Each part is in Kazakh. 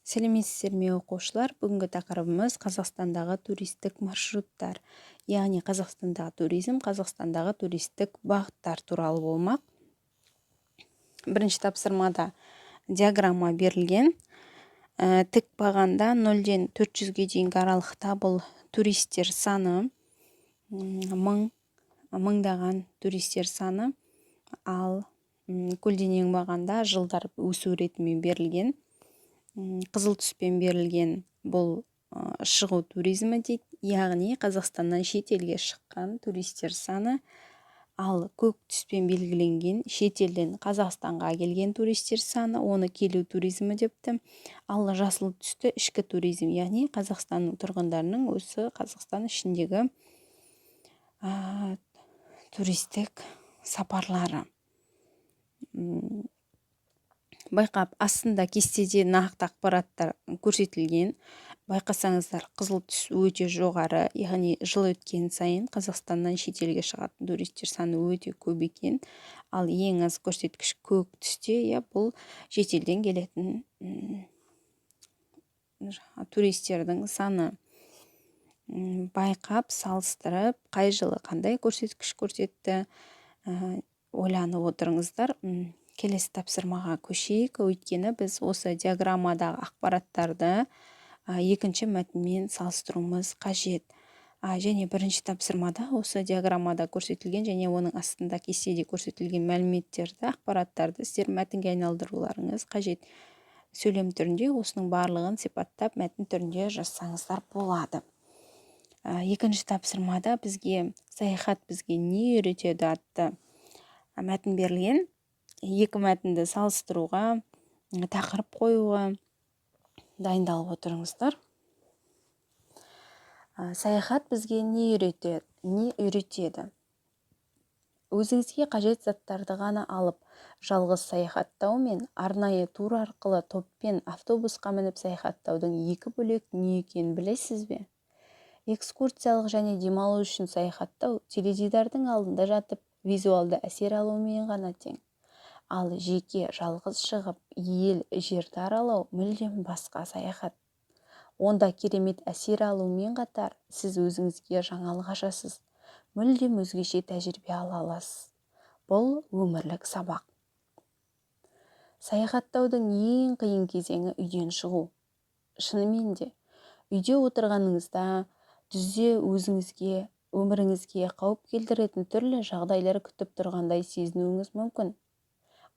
Сәлеметсіздер ме оқушылар? Бүгінгі тақырыбымыз Қазақстандағы туристік маршруттар. Яғни Қазақстандағы туризм, Қазақстандағы туристік бағыттар туралы болмақ. Бірінші тапсырмада диаграмма берілген. Тік бағанда 0-ден 400-ге дейінгі аралықта бұл туристер саны, мыңдаған туристер саны, ал көлденең бағанда жылдар өсу ретімен берілген. Қызыл түспен берілген бұл шығу туризмі дейді, яғни Қазақстаннан шет елге шыққан туристер саны, ал көк түспен белгіленген шетелден Қазақстанға келген туристер саны, оны келу туризмі депті. Ал жасыл түсті ішкі туризм, яғни Қазақстанның тұрғындарының осы Қазақстан ішіндегі туристік сапарлары. Байқап, астында кестеде нақты ақпараттар көрсетілген. Байқасаңыздар, қызыл түс өте жоғары, яғни жыл өткен сайын Қазақстаннан шетелге шығатын туристер саны өте көп екен. Ал ең аз көрсеткіш көк түсте, бұл шетелден келетін туристердің саны. Байқап, салыстырып, қай жылы қандай көрсеткіш көрсетті, ойланып отырыңыздар. Келесі тапсырмаға көшейік, өйткені біз осы диаграммадағы ақпараттарды екінші мәтінмен салыстыруымыз қажет. Және бірінші тапсырмада осы диаграммада көрсетілген және оның астында кестеде көрсетілген мәліметтерді, ақпараттарды сіздер мәтінге айналдыруларыңыз қажет. Сөйлем түрінде осының барлығын сипаттап мәтін түрінде жазсаңыздар болады. Екінші тапсырмада бізге саяхат бізге не үйретеді атты мәтін берілген. Екі мәтінді салыстыруға, тақырып қоюға дайындалып отырыңыздар. Саяхат бізге не үйретеді? Өзіңізге қажет заттарды ғана алып, жалғыз саяхаттау мен арнайы тур арқылы топпен автобусқа мініп саяхаттаудың екі бөлек не екенін білесіз бе? Экскурсиялық және демалу үшін саяхаттау теледидардың алдында жатып, визуалды әсер алумен ғана тең. Ал жеке жалғыз шығып, ел жерді аралау мүлдем басқа саяхат. Онда керемет әсер алумен қатар, сіз өзіңізге жаңалық ашасыз, мүлдем өзгеше тәжірибе ала аласыз. Бұл өмірлік сабақ. Саяхаттаудың ең қиын кезеңі үйден шығу. Шынымен де, үйде отырғаныңызда түзде өзіңізге, өміріңізге қауіп келтіретін түрлі жағдайлар күтіп тұрғандай сезінуіңіз мүмкін.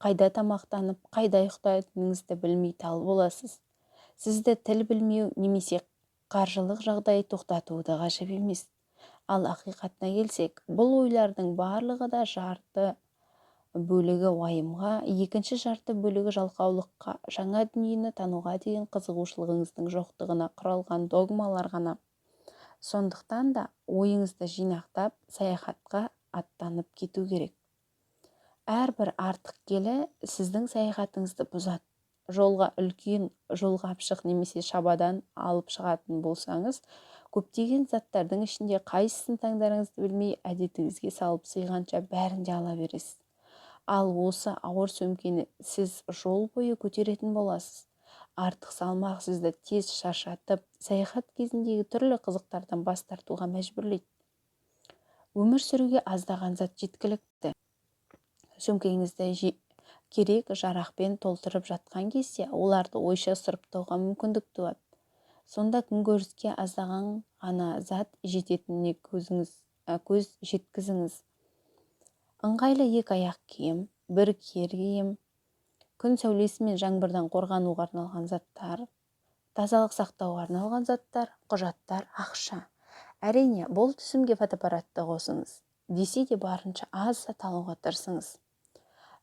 Қайда тамақтанып, қайда ұйықтайтыныңызды білмей тал боласыз. Сізді тіл білмеу немесе қаржылық жағдай тоқтатуы да ғажап емес. Ал ақиқатына келсек, бұл ойлардың барлығы да жарты бөлігі уайымға, екінші жарты бөлігі жалқаулыққа, жаңа дүниені тануға деген қызығушылығыңыздың жоқтығына құралған догмалар ғана. Сондықтан да ойыңызды жинақтап, саяхатқа аттанып кету керек. Әрбір артық келі сіздің саяхатыңызды бұзады. Жолға үлкен жолғапшық немесе шабадан алып шығатын болсаңыз, көптеген заттардың ішінде қайсысын таңдарыңызды білмей, әдетіңізге салып сыйғанша бәрін де ала бересіз. Ал осы ауыр сөмкені сіз жол бойы көтеретін боласыз. Артық салмақ сізді тез шаршатып, саяхат кезіндегі түрлі қызықтардан бас тартуға мәжбүрлейді. Өмір сүруге аздаған зат жеткілікті. Сөмкеңізді керек жарақпен толтырып жатқан кезде, оларды ойша сұрыптауға мүмкіндік туады. Сонда күнкөріске аздаған ғана зат жететініне көз жеткізіңіз. Ыңғайлы екі аяқ киім, бір кер киім, күн сәулесі мен жаңбырдан қорғануға арналған заттар, тазалық сақтауға арналған заттар, құжаттар, ақша. Әрине, бұл түсімге фотоаппаратты қосыңыз. Десе де барынша аз зат алуға тырысыңыз.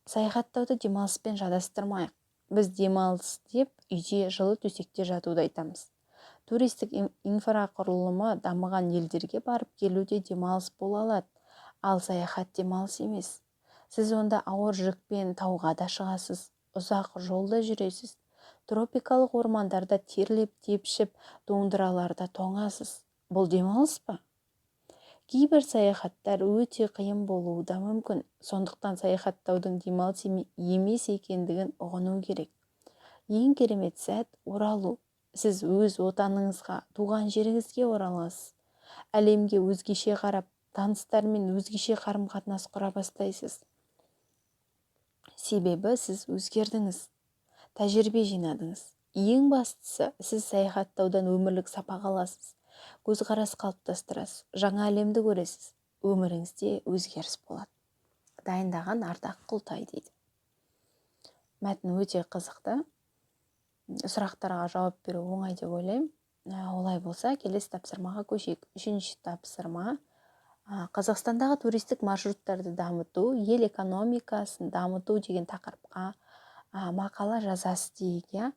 Саяхаттауды демалыспен жадастырмайық. Біз демалыс деп үйде жылы төсекте жатуды айтамыз. Туристік инфрақұрылымы дамыған елдерге барып келуде демалыс бола алады, ал саяхат демалыс емес. Сіз онда ауыр жүкпен тауға да шығасыз, ұзақ жолда жүресіз, тропикалық ормандарда терлеп тепшіп, доңдыраларда тоңасыз. Бұл демалыс па? Кейбір саяхаттар өте қиын болуы да мүмкін. Сондықтан саяхаттаудың демалыс емес екендігін ұғыну керек. ең керемет сәт оралу. Сіз өз отаныңызға, туған жеріңізге ораласыз. Әлемге өзгеше қарап, таныстармен өзгеше қарым-қатынас құра бастайсыз. Себебі сіз өзгердіңіз, тәжірибе жинадыңыз. Ең бастысы, сіз саяхаттаудан өмірлік сапа аласыз, көзқарас қалыптастырасыз, жаңа әлемді көресіз, өміріңізде өзгеріс болады. Дайындаған Ардақ Құлтай дейді. Мәтін өте қызықты. Сұрақтарға жауап беру оңай деп ойлаймын. Олай болса, келесі тапсырмаға көшейік. Үшінші тапсырма. Қазақстандағы туристік маршруттарды дамыту, ел экономикасын дамыту деген тақырыпқа мақала жазасыз дейік.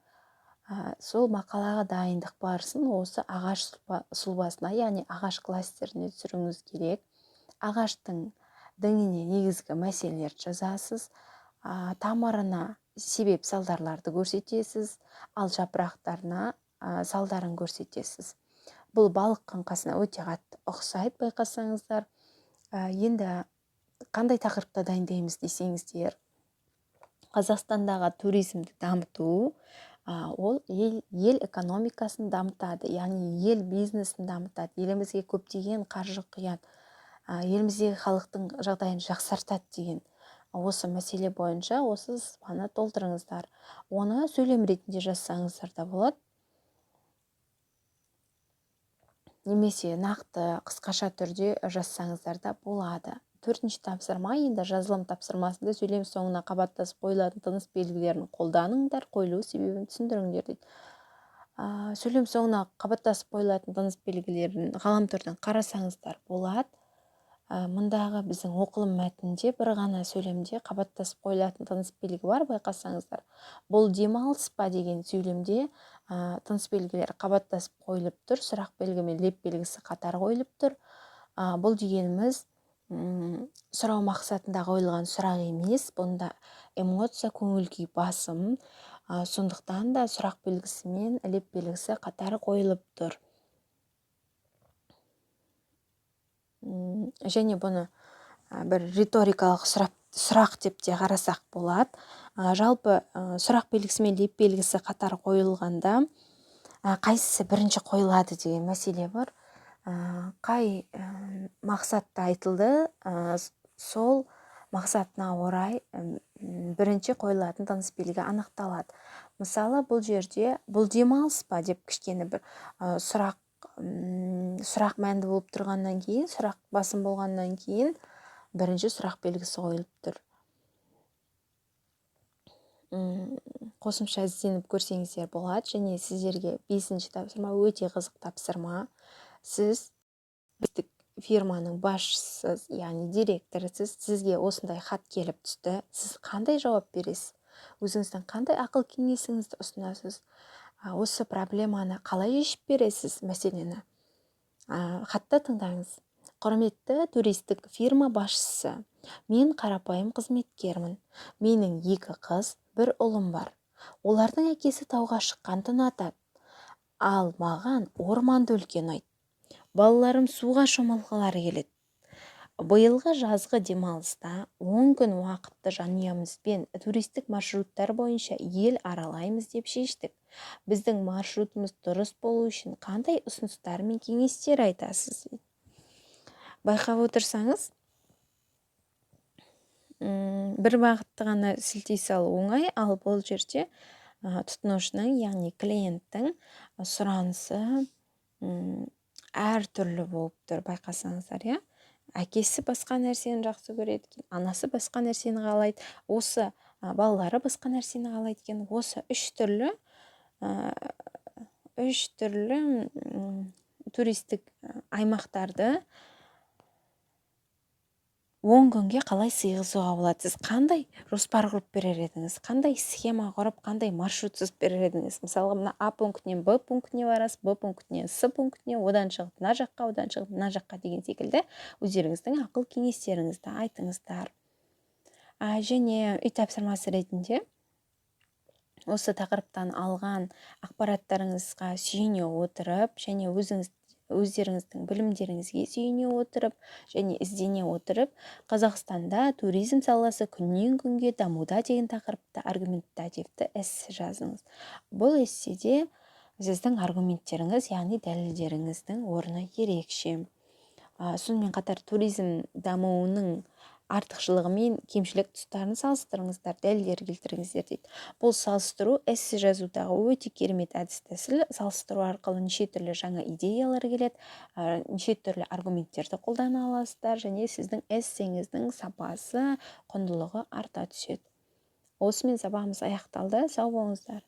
Сол мақалаға дайындық барысын осы ағаш сұлбасына, яғни ағаш кластеріне түсіруіңіз керек. Ағаштың діңіне негізгі мәселелерді жазасыз, тамырына себеп салдарларды көрсетесіз, ал жапырақтарына салдарын көрсетесіз. Бұл балық қаңқасына өте қатты ұқсайды, байқасаңыздар. Енді қандай тақырыпта дайындаймыз десеңіздер, Қазақстандағы туризмді дамыту, ол ел экономикасын дамытады, яғни ел бизнесін дамытады, елімізге көптеген қаржы құяды, еліміздегі халықтың жағдайын жақсартады деген осы мәселе бойынша осы сызбаны толтырыңыздар. Оны сөйлем ретінде жазсаңыздар да болады. Немесе нақты қысқаша түрде жазсаңыздар да болады. Төртінші тапсырма, енді жазылым тапсырмасында сөйлем соңына қабаттасып қойылатын тыныс белгілерін қолданыңдар, қойылу себебін түсіндіріңдер дейді. Сөйлем соңына қабаттасып қойылатын тыныс белгілерін ғаламтордан қарасаңыздар болады. Мұндағы біздің оқылым мәтінде бір ғана сөйлемде қабаттасып қойылатын тыныс белгі бар, байқасаңыздар. Бұл демалыс па деген сөйлемде тыныс белгілері қабаттасып қойылып тұр, сұрақ белгі мен леп белгісі қатар қойылып тұр. Бұл дегеніміз сұрау мақсатында қойылған сұрақ емес, бұнда эмоция, көңіл-күй басым, сондықтан да сұрақ белгісі мен леп белгісі қатар қойылып тұр. Және бұны бір риторикалық сұрақ деп те қарасақ болады. Жалпы сұрақ белгісі мен леп белгісі қатар қойылғанда қайсысы бірінші қойылады деген мәселе бар. Қай мақсатта айтылды, сол мақсатына орай бірінші қойылатын тыныс белгі анықталады. Мысалы, бұл жерде бұл демалыс па деп кішкене бір сұрақ мәнді болып тұрғаннан кейін, сұрақ басым болғаннан кейін бірінші сұрақ белгісі қойылып тұр. Қосымша ізденіп көрсеңіздер болады. Және сіздерге 5-ші тапсырма өте қызық тапсырма. Сіз біздің фирманың басшысы, яғни директорысыз, сізге осындай хат келіп түсті. Сіз қандай жауап бересіз? Өзіңіздің қандай ақыл кеңесіңізді ұсынасыз? Осы проблеманы қалай шешіп бересіз мәселені? Хатта тыңдаңыз. Құрметті туристік фирма басшысы, мен қарапайым қызметкермін. Менің 2 қыз, 1 ұлым бар. Олардың әкесі тауға шыққанды ұнатады, ал маған орманды үлкен ұнайды. Балаларым суға шомылғылары келеді. Биылғы жазғы демалыста 10 күн уақытты жанұямызбен туристік маршруттар бойынша ел аралаймыз деп шештік. Біздің маршрутымыз дұрыс болу үшін қандай ұсыныстар мен кеңестер айтасыз? Байқап отырсаңыз, бір бағытты ғана сілтей салу оңай, ал бұл жерде тұтынушының, яғни клиенттің сұранысы әр түрлі болып тұр, байқасаңыздар, иә? Әкесі басқа нәрсені жақсы көреді екен, анасы басқа нәрсені қалайды, осы балалары басқа нәрсені қалайды екен. Осы 3 түрлі туристік аймақтарды 10 күнге қалай сыйғызуға болады? Сіз қандай жоспар құрып берер едіңіз? Қандай схема құрып, қандай маршрут сызып берер едіңіз? Мысалы, мына А пунктінен Б пунктіне барасыз, Б пунктінен С пунктіне, одан шығып мына жаққа, одан шығып мына жаққа деген секілді өздеріңіздің ақыл кеңестеріңізді айтыңыздар. Және үй тапсырмасы ретінде осы тақырыптан алған ақпараттарыңызға сүйене отырып, және өздеріңіздің білімдеріңізге сүйене отырып және іздене отырып Қазақстанда туризм саласы күннен күнге дамуда деген тақырыпта аргументативті эссе жазыңыз. Бұл эсседе сіздің аргументтеріңіз, яғни дәлелдеріңіздің орны ерекше. Сонымен қатар туризм дамуының артықшылығы мен кемшілік тұстарын салыстырыңыздар, дәлелдер келтіріңіздер дейді. Бұл салыстыру эссе жазудағы өте керемет әдіс тәсіл. Салыстыру арқылы неше түрлі жаңа идеялар келеді, неше түрлі аргументтерді қолдана аласыздар және сіздің эссеңіздің сапасы, құндылығы арта түседі. Осымен сабағымыз аяқталды. Сау болыңыздар.